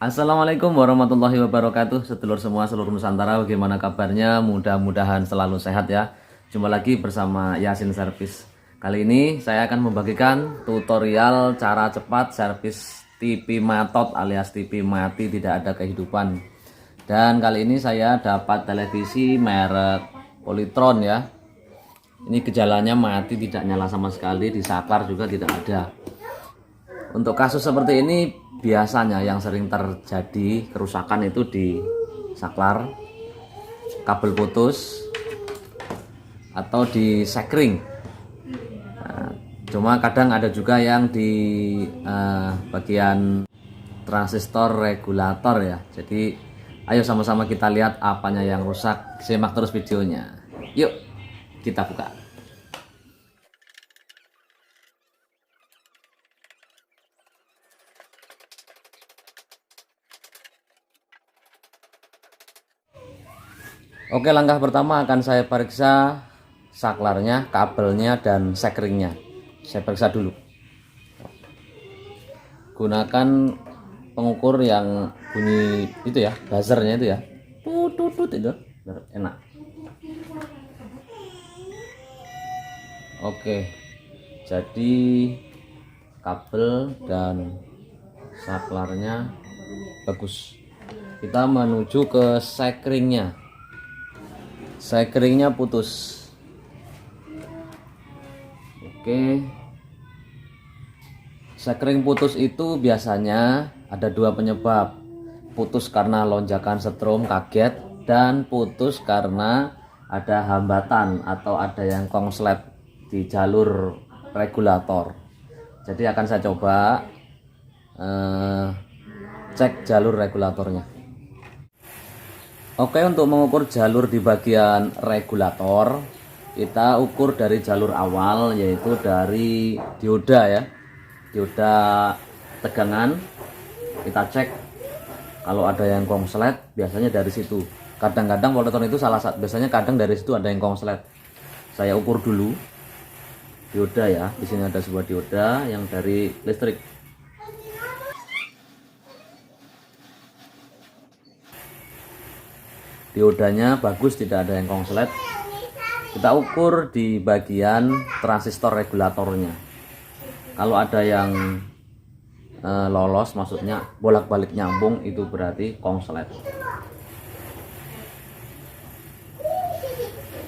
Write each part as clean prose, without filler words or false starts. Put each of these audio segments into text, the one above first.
Assalamualaikum warahmatullahi wabarakatuh. Sedulur semua seluruh Nusantara, bagaimana kabarnya? Mudah-mudahan selalu sehat ya. Jumpa lagi bersama Yasin Servis. Kali ini saya akan membagikan tutorial cara cepat servis TV matot alias TV mati tidak ada kehidupan. Dan kali ini saya dapat televisi merek Polytron ya. Ini gejalanya mati, tidak nyala sama sekali, di saklar juga tidak ada. Untuk kasus seperti ini biasanya yang sering terjadi kerusakan itu di saklar, kabel putus, atau di sekring. Nah, cuma kadang ada juga yang di bagian transistor regulator ya. Jadi ayo sama-sama kita lihat apanya yang rusak. Simak terus videonya. Yuk kita buka. Oke, langkah pertama akan saya periksa saklarnya, kabelnya, dan sekringnya. Saya periksa dulu. Gunakan pengukur yang bunyi itu ya, buzzernya itu ya. Tut itu, enak. Oke, jadi kabel dan saklarnya bagus. Kita menuju ke sekringnya. Sekringnya putus. Oke. Sekring putus itu biasanya ada dua penyebab. Putus karena lonjakan setrum kaget, dan putus karena ada hambatan atau ada yang konslet di jalur regulator. Jadi akan saya coba cek jalur regulatornya. Oke, untuk mengukur jalur di bagian regulator, kita ukur dari jalur awal, yaitu dari dioda ya. Dioda tegangan, kita cek. Kalau ada yang konslet, biasanya dari situ. Kadang-kadang Polytron itu salah satu, biasanya kadang dari situ ada yang konslet. Saya ukur dulu dioda ya. Di sini ada sebuah dioda yang dari listrik. Diodanya bagus, tidak ada yang konslet. Kita ukur di bagian transistor regulatornya. Kalau ada yang lolos, maksudnya bolak-balik nyambung, itu berarti konslet.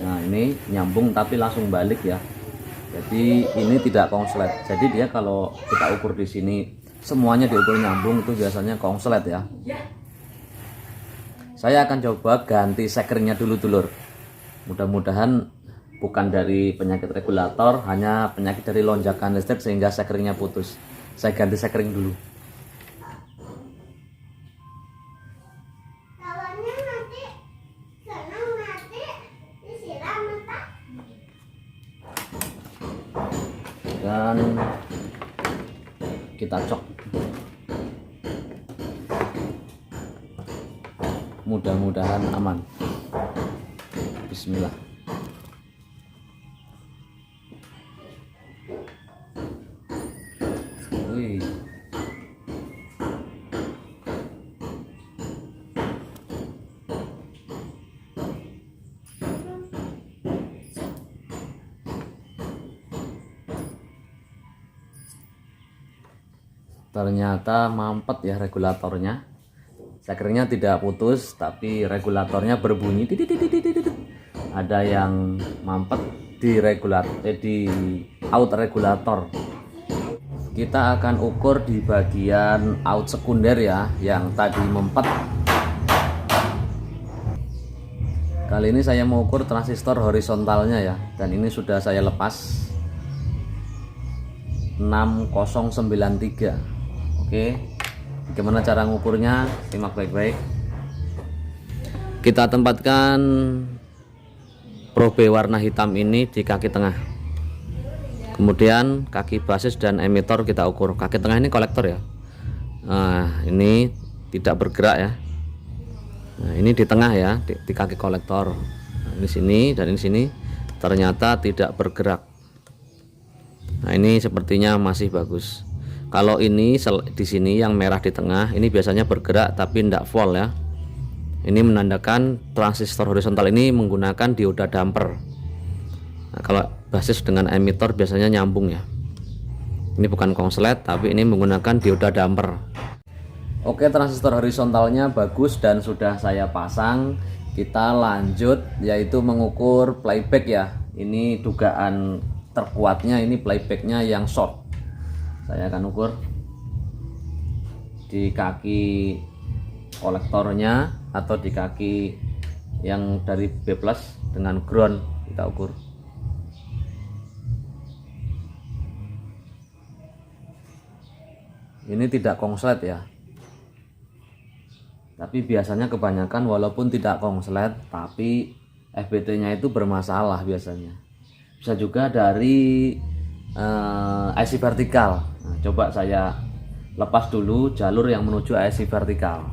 Nah, ini nyambung tapi langsung balik ya. Jadi ini tidak konslet. Jadi dia kalau kita ukur di sini semuanya diukur nyambung, itu biasanya konslet ya. Saya akan coba ganti sekringnya dulu dulur. Mudah-mudahan bukan dari penyakit regulator, hanya penyakit dari lonjakan listrik sehingga sekringnya putus. Saya ganti sekring dulu. Dan kita cok. Mudah-mudahan aman. Bismillah. Wih. Ternyata mampet ya regulatornya. Sekringnya tidak putus, tapi regulatornya berbunyi. Ada yang mampet di di out regulator. Kita akan ukur di bagian out sekunder ya, yang tadi mempet. Kali ini saya mau ukur transistor horizontalnya ya, dan ini sudah saya lepas 6093. Oke. Bagaimana cara ngukurnya? Simak baik-baik. Kita tempatkan probe warna hitam ini di kaki tengah. Kemudian kaki basis dan emitor kita ukur. Kaki tengah ini kolektor ya. Nah, ini tidak bergerak ya. Nah, ini di tengah ya, di kaki kolektor. Nah, ini sini dan ini sini ternyata tidak bergerak. Nah, ini sepertinya masih bagus. Kalau ini di sini yang merah di tengah ini biasanya bergerak tapi tidak full ya. Ini menandakan transistor horizontal ini menggunakan dioda damper. Nah, kalau basis dengan emitor biasanya nyambung ya. Ini bukan konslet tapi ini menggunakan dioda damper. Oke, transistor horizontalnya bagus dan sudah saya pasang. Kita lanjut yaitu mengukur playback ya. Ini dugaan terkuatnya ini playbacknya yang short. Saya akan ukur di kaki kolektornya atau di kaki yang dari B+ dengan ground, kita ukur. Ini tidak konslet ya, tapi biasanya kebanyakan walaupun tidak konslet tapi FBT nya itu bermasalah biasanya. Bisa juga dari IC vertikal. Nah, coba saya lepas dulu jalur yang menuju IC vertikal.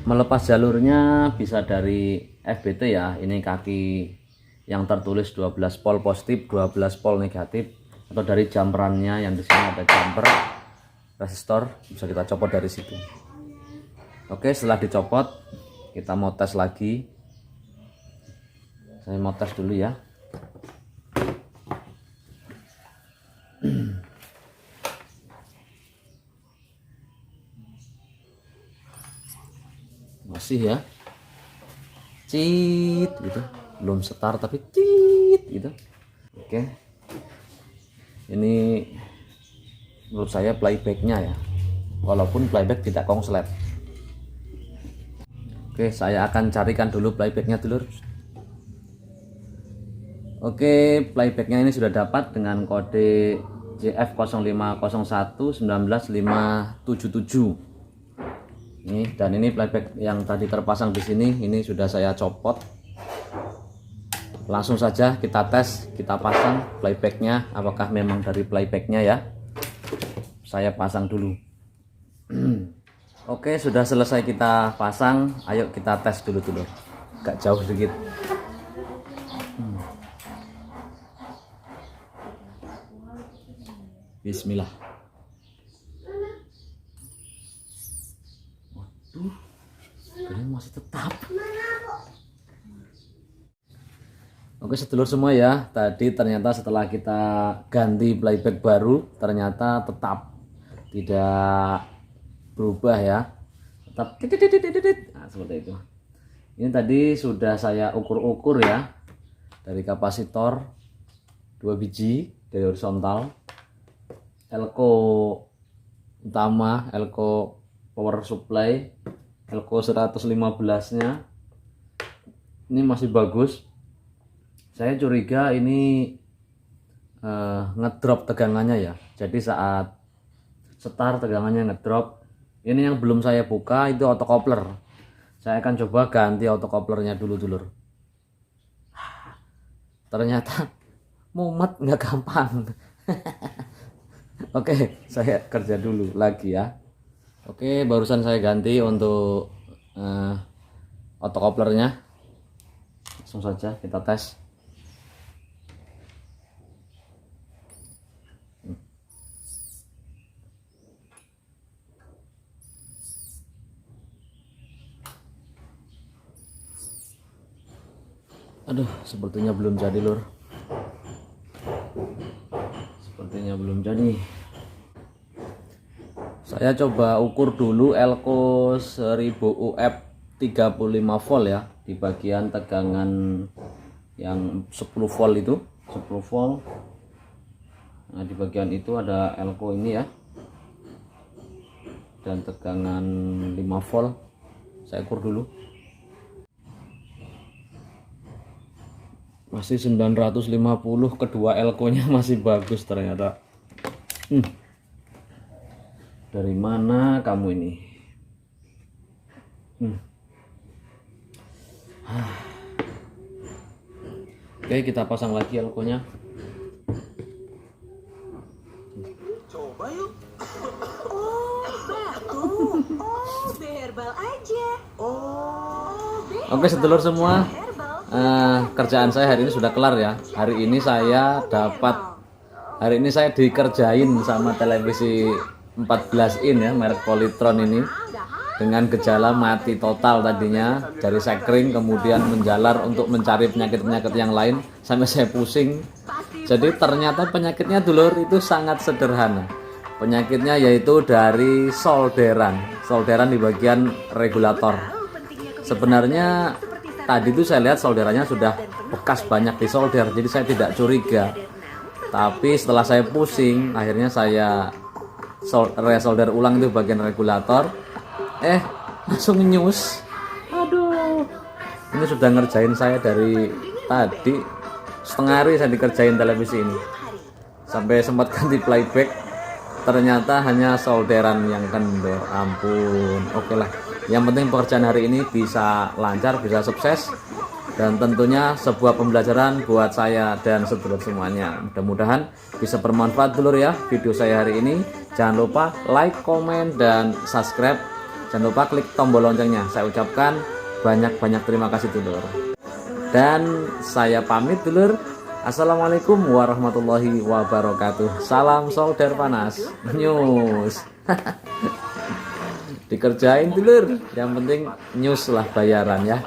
Melepas jalurnya bisa dari FBT ya, ini kaki yang tertulis 12 volt positif 12 volt negatif, atau dari jumperannya yang di sini ada jumper resistor, bisa kita copot dari situ. Oke, setelah dicopot kita mau tes lagi. Saya mau tes dulu ya. Masih ya, cit gitu, belum setar tapi cit gitu. Oke, ini menurut saya playbacknya ya, walaupun playback tidak konslet. Oke, saya akan carikan dulu playbacknya dulur. Oke, playbacknya ini sudah dapat dengan kode JF05011957. Ini, dan ini playback yang tadi terpasang di sini, ini sudah saya copot. Langsung saja kita tes, kita pasang playbacknya, apakah memang dari playbacknya ya. Saya pasang dulu. Oke, sudah selesai kita pasang. Ayo kita tes dulu dulu, agak jauh sedikit. Bismillah. Waduh, ini masih tetap. Oke sedulur semua ya, tadi ternyata setelah kita ganti playback baru ternyata tetap tidak berubah ya, tetap nah, seperti itu. Ini tadi sudah saya ukur-ukur ya, dari kapasitor 2 biji dari horizontal, elko utama, elko power supply, elko 115 nya ini masih bagus. Saya curiga ini ngedrop tegangannya ya, jadi saat setar tegangannya ngedrop. Ini yang belum saya buka itu autocoupler. Saya akan coba ganti autocouplernya dulu dulur. Ternyata mumet nggak gampang. Oke, saya kerja dulu lagi ya. Oke, barusan saya ganti untuk autocouplernya. Langsung saja kita tes. Aduh, sepertinya belum jadi lur. Sepertinya belum jadi. Saya coba ukur dulu elko 1000 UF 35 volt ya, di bagian tegangan yang 10 volt itu, 10 volt. Nah, di bagian itu ada elko ini ya, dan tegangan 5 volt. Saya ukur dulu. Masih 950, kedua elko-nya masih bagus ternyata. Dari mana kamu ini? Oke, kita pasang lagi elko-nya. Coba yuk. Oh, batu. Oh, berbal aja. Oh, Oke, sedulur semua. Kerjaan saya hari ini sudah kelar ya. Hari ini saya dapat Hari ini saya dikerjain sama televisi 14 in ya, merek Polytron ini, dengan gejala mati total tadinya, dari sekring kemudian menjalar untuk mencari penyakit-penyakit yang lain sampai saya pusing. Jadi ternyata penyakitnya dulur itu sangat sederhana. Penyakitnya yaitu dari solderan di bagian regulator. Sebenarnya tadi itu saya lihat solderannya sudah bekas banyak disolder, jadi saya tidak curiga. Tapi setelah saya pusing, akhirnya saya resolder ulang itu bagian regulator. Langsung nyus. Aduh. Ini sudah ngerjain saya dari tadi. Setengah hari saya dikerjain televisi ini. Sampai sempat ganti playback. Ternyata hanya solderan yang kendor. Ampun. Oke lah. Yang penting pekerjaan hari ini bisa lancar, bisa sukses. Dan tentunya sebuah pembelajaran buat saya dan sedulur semuanya. Mudah-mudahan bisa bermanfaat dulur ya video saya hari ini. Jangan lupa like, komen, dan subscribe. Jangan lupa klik tombol loncengnya. Saya ucapkan banyak-banyak terima kasih dulur. Dan saya pamit dulur. Assalamualaikum warahmatullahi wabarakatuh. Salam solder panas. News. Dikerjain dulur. Yang penting news lah bayaran ya.